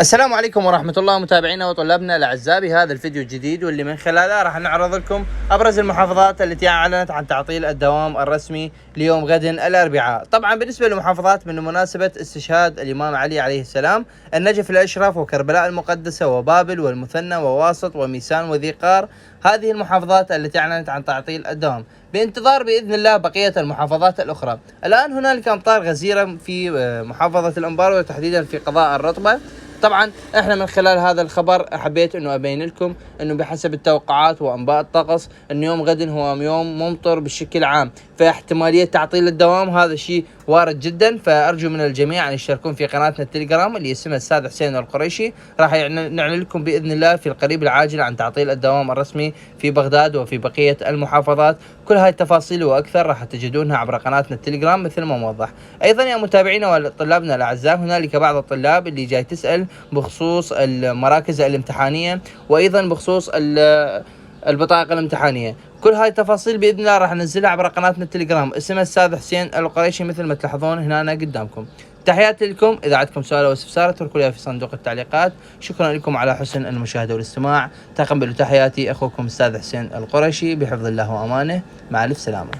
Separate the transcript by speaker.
Speaker 1: السلام عليكم ورحمة الله متابعينا وطلابنا الأعزاء بهذا الفيديو الجديد، واللي من خلاله راح نعرض لكم أبرز المحافظات التي أعلنت عن تعطيل الدوام الرسمي ليوم غد الأربعاء. طبعا بالنسبة للمحافظات من مناسبة استشهاد الإمام علي عليه السلام، النجف الأشرف وكربلاء المقدسة وبابل والمثنى وواسط وميسان وذي قار، هذه المحافظات التي أعلنت عن تعطيل الدوام، بانتظار بإذن الله بقية المحافظات الأخرى. الآن هنالك أمطار غزيرة في محافظة الأنبار وتحديدا في قضاء الرطبة. طبعا احنا من خلال هذا الخبر حبيت انه ابين لكم انه بحسب التوقعات وانباء الطقس انه يوم غد هو يوم ممطر بشكل عام، فاحتمالية تعطيل الدوام هذا شيء وارد جدا. فارجو من الجميع ان يشتركون في قناتنا التليجرام اللي اسمها الأستاذ حسين القريشي، راح نعلن لكم باذن الله في القريب العاجل عن تعطيل الدوام الرسمي في بغداد وفي بقية المحافظات. كل هاي التفاصيل واكثر راح تجدونها عبر قناتنا التليجرام مثل ما موضح. ايضا يا متابعينا وطلابنا الاعزاء، هنالك بعض الطلاب اللي جاي تسأل بخصوص المراكز الامتحانية وايضا بخصوص البطاقة الامتحانية. كل هاي التفاصيل باذن الله راح ننزلها عبر قناتنا التليجرام اسمها الأستاذ حسين القريشي مثل ما تلاحظون هنا قدامكم. تحياتي لكم، اذا عندكم سؤال او استفسار اتركوا لي في صندوق التعليقات. شكرا لكم على حسن المشاهدة والاستماع. تقبلوا تحياتي، اخوكم الأستاذ حسين القريشي، بحفظ الله وامانه، مع الف سلامة.